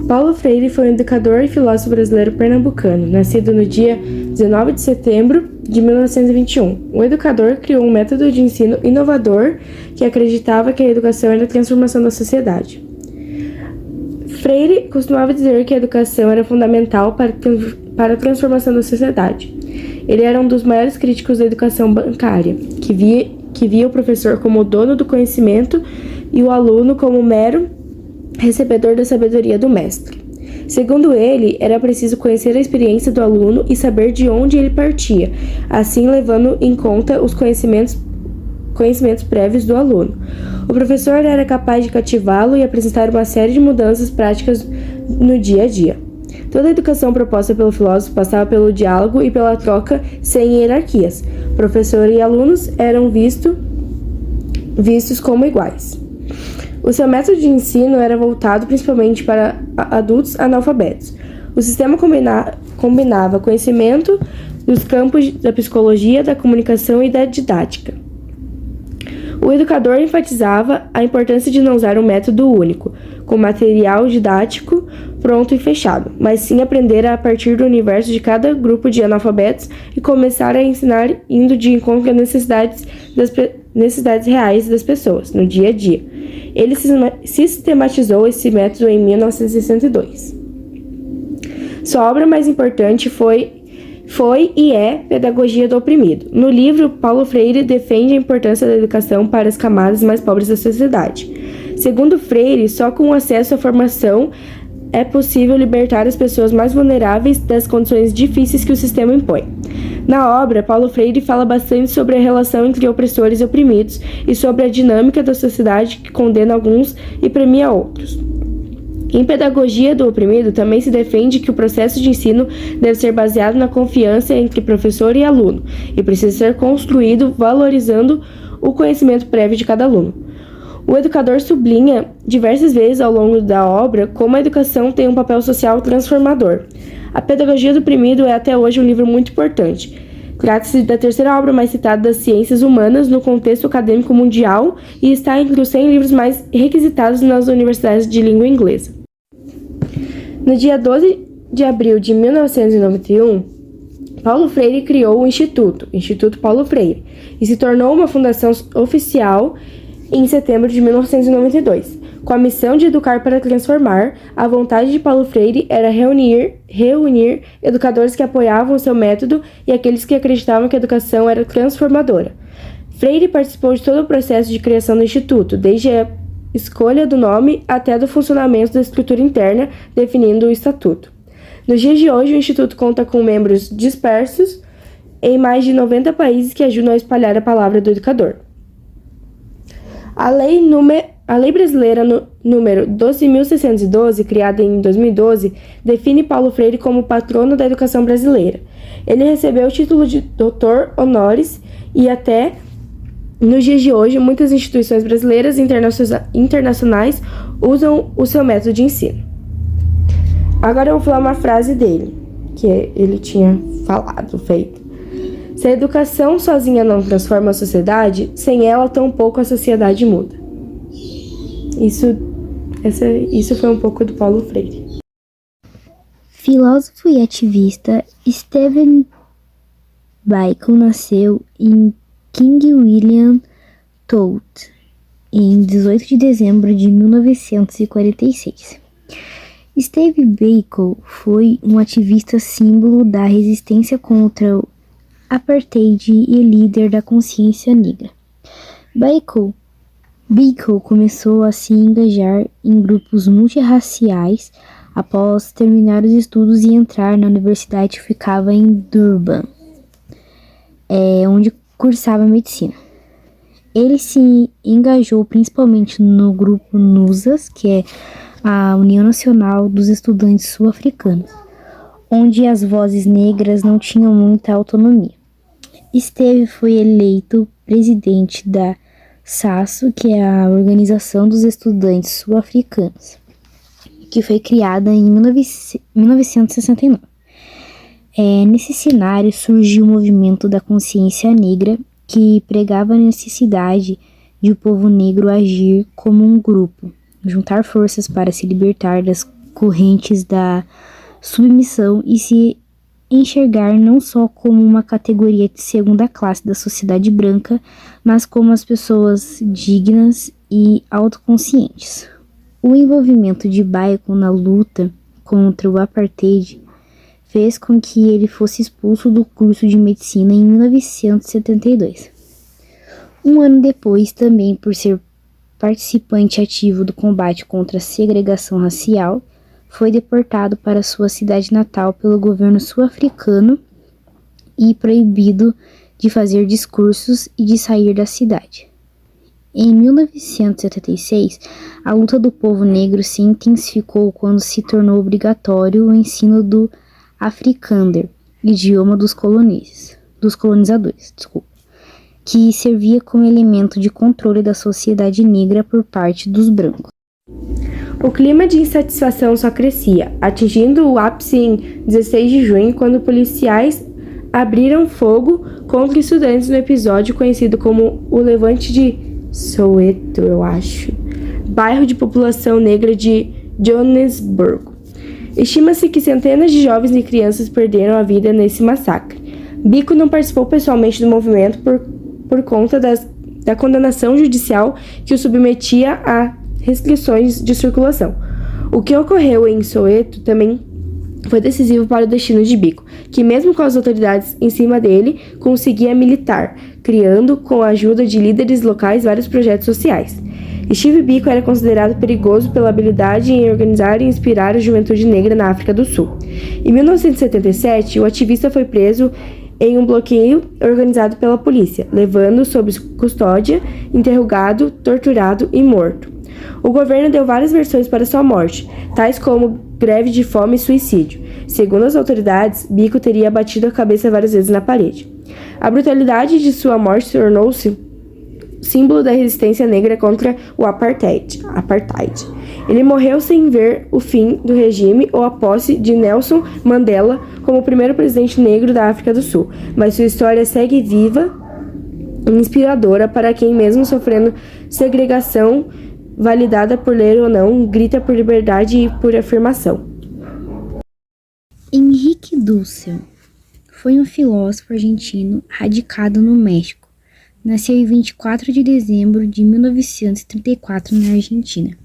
Paulo Freire foi um educador e filósofo brasileiro pernambucano, nascido no dia 19 de setembro de 1921. O educador criou um método de ensino inovador que acreditava que a educação era a transformação da sociedade. Freire costumava dizer que a educação era fundamental para a transformação da sociedade. Ele era um dos maiores críticos da educação bancária, que via o professor como o dono do conhecimento e o aluno como mero recebedor da sabedoria do mestre. Segundo ele, era preciso conhecer a experiência do aluno e saber de onde ele partia, assim levando em conta os conhecimentos prévios do aluno. O professor era capaz de cativá-lo e apresentar uma série de mudanças práticas no dia a dia. Toda a educação proposta pelo filósofo passava pelo diálogo e pela troca sem hierarquias. Professor e alunos eram vistos como iguais. O seu método de ensino era voltado principalmente para adultos analfabetos. O sistema combinava conhecimento dos campos da psicologia, da comunicação e da didática. O educador enfatizava a importância de não usar um método único, com material didático pronto e fechado, mas sim aprender a partir do universo de cada grupo de analfabetos e começar a ensinar indo de encontro às necessidades reais das pessoas, no dia a dia. Ele sistematizou esse método em 1962. Sua obra mais importante foi e é Pedagogia do Oprimido. No livro, Paulo Freire defende a importância da educação para as camadas mais pobres da sociedade. Segundo Freire, só com acesso à formação é possível libertar as pessoas mais vulneráveis das condições difíceis que o sistema impõe. Na obra, Paulo Freire fala bastante sobre a relação entre opressores e oprimidos e sobre a dinâmica da sociedade que condena alguns e premia outros. Em Pedagogia do Oprimido, também se defende que o processo de ensino deve ser baseado na confiança entre professor e aluno e precisa ser construído valorizando o conhecimento prévio de cada aluno. O educador sublinha diversas vezes ao longo da obra como a educação tem um papel social transformador. A Pedagogia do Oprimido é até hoje um livro muito importante. Trata-se da terceira obra mais citada das ciências humanas no contexto acadêmico mundial e está entre os 100 livros mais requisitados nas universidades de língua inglesa. No dia 12 de abril de 1991, Paulo Freire criou o Instituto Paulo Freire, e se tornou uma fundação oficial em setembro de 1992. Com a missão de educar para transformar, a vontade de Paulo Freire era reunir educadores que apoiavam o seu método e aqueles que acreditavam que a educação era transformadora. Freire participou de todo o processo de criação do Instituto, desde a escolha do nome até do funcionamento da estrutura interna, definindo o estatuto. Nos dias de hoje, o Instituto conta com membros dispersos em mais de 90 países que ajudam a espalhar a palavra do educador. A Lei Brasileira número 12.612, criada em 2012, define Paulo Freire como patrono da educação brasileira. Ele recebeu o título de doutor honoris e até nos dias de hoje, muitas instituições brasileiras e internacionais usam o seu método de ensino. Agora eu vou falar uma frase dele, que ele tinha feito. Se a educação sozinha não transforma a sociedade, sem ela tampouco a sociedade muda. Isso foi um pouco do Paulo Freire. Filósofo e ativista Stephen Biko nasceu em King William Tout, em 18 de dezembro de 1946. Steve Biko foi um ativista símbolo da resistência contra o apartheid e líder da consciência negra. Biko começou a se engajar em grupos multirraciais após terminar os estudos e entrar na universidade que ficava em Durban, onde cursava medicina. Ele se engajou principalmente no grupo NUSAS, que é a União Nacional dos Estudantes Sul-Africanos, onde as vozes negras não tinham muita autonomia. Steve foi eleito presidente da SASU, que é a Organização dos Estudantes Sul-Africanos, que foi criada em 1969. Nesse cenário surgiu o movimento da consciência negra, que pregava a necessidade de o povo negro agir como um grupo, juntar forças para se libertar das correntes da submissão e se enxergar não só como uma categoria de segunda classe da sociedade branca, mas como as pessoas dignas e autoconscientes. O envolvimento de Bacon na luta contra o apartheid fez com que ele fosse expulso do curso de medicina em 1972. Um ano depois, também por ser participante ativo do combate contra a segregação racial, foi deportado para sua cidade natal pelo governo sul-africano e proibido de fazer discursos e de sair da cidade. Em 1976, a luta do povo negro se intensificou quando se tornou obrigatório o ensino do Afrikaner, idioma dos colonizadores, que servia como elemento de controle da sociedade negra por parte dos brancos. O clima de insatisfação só crescia, atingindo o ápice em 16 de junho, quando policiais abriram fogo contra estudantes no episódio conhecido como o Levante de Soweto, bairro de população negra de Joanesburgo. Estima-se que centenas de jovens e crianças perderam a vida nesse massacre. Biko não participou pessoalmente do movimento por conta da condenação judicial que o submetia a restrições de circulação. O que ocorreu em Soweto também foi decisivo para o destino de Biko, que mesmo com as autoridades em cima dele, conseguia militar, criando, com a ajuda de líderes locais, vários projetos sociais. Steve Biko era considerado perigoso pela habilidade em organizar e inspirar a juventude negra na África do Sul. Em 1977, o ativista foi preso em um bloqueio organizado pela polícia, levando sob custódia, interrogado, torturado e morto. O governo deu várias versões para sua morte, tais como greve de fome e suicídio. Segundo as autoridades, Biko teria batido a cabeça várias vezes na parede. A brutalidade de sua morte tornou-se símbolo da resistência negra contra o apartheid. Ele morreu sem ver o fim do regime ou a posse de Nelson Mandela como o primeiro presidente negro da África do Sul, mas sua história segue viva e inspiradora para quem, mesmo sofrendo segregação, validada por ler ou não, grita por liberdade e por afirmação. Henrique Dussel foi um filósofo argentino radicado no México. Nasceu em 24 de dezembro de 1934 na Argentina.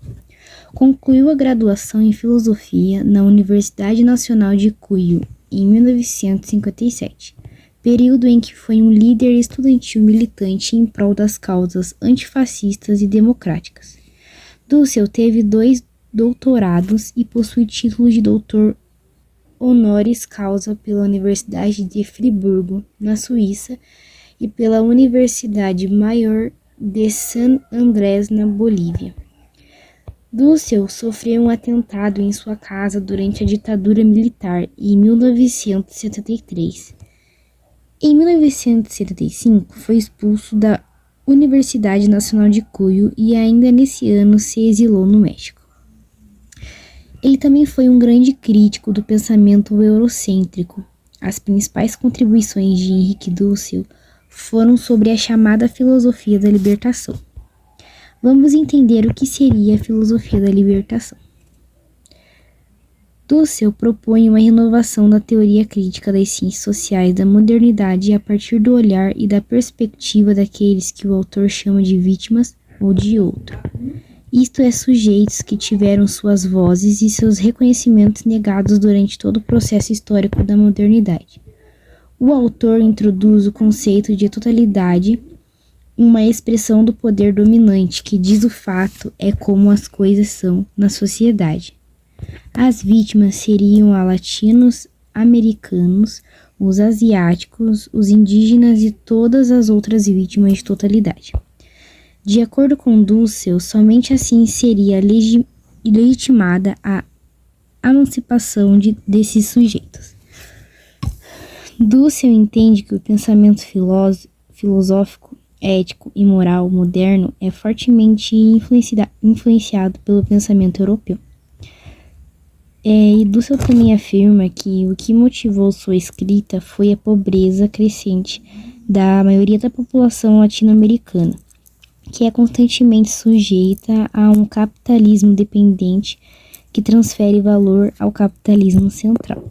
Concluiu a graduação em filosofia na Universidade Nacional de Cuyo em 1957, período em que foi um líder estudantil militante em prol das causas antifascistas e democráticas. Dussel teve 2 doutorados e possui título de doutor honoris causa pela Universidade de Friburgo, na Suíça, e pela Universidade Maior de San Andrés, na Bolívia. Dussel sofreu um atentado em sua casa durante a ditadura militar em 1973. Em 1975, foi expulso da Universidade Nacional de Cuyo e ainda nesse ano se exilou no México. Ele também foi um grande crítico do pensamento eurocêntrico. As principais contribuições de Henrique Dussel foram sobre a chamada filosofia da libertação. Vamos entender o que seria a filosofia da libertação. Dussel propõe uma renovação da teoria crítica das ciências sociais da modernidade a partir do olhar e da perspectiva daqueles que o autor chama de vítimas ou de outro. Isto é, sujeitos que tiveram suas vozes e seus reconhecimentos negados durante todo o processo histórico da modernidade. O autor introduz o conceito de totalidade, uma expressão do poder dominante que diz o fato é como as coisas são na sociedade. As vítimas seriam os latinos americanos, os asiáticos, os indígenas e todas as outras vítimas de totalidade. De acordo com Dussel, somente assim seria legitimada a emancipação desses sujeitos. Dussel entende que o pensamento filosófico, ético e moral moderno é fortemente influenciado pelo pensamento europeu. E Dussel também afirma que o que motivou sua escrita foi a pobreza crescente da maioria da população latino-americana, que é constantemente sujeita a um capitalismo dependente que transfere valor ao capitalismo central.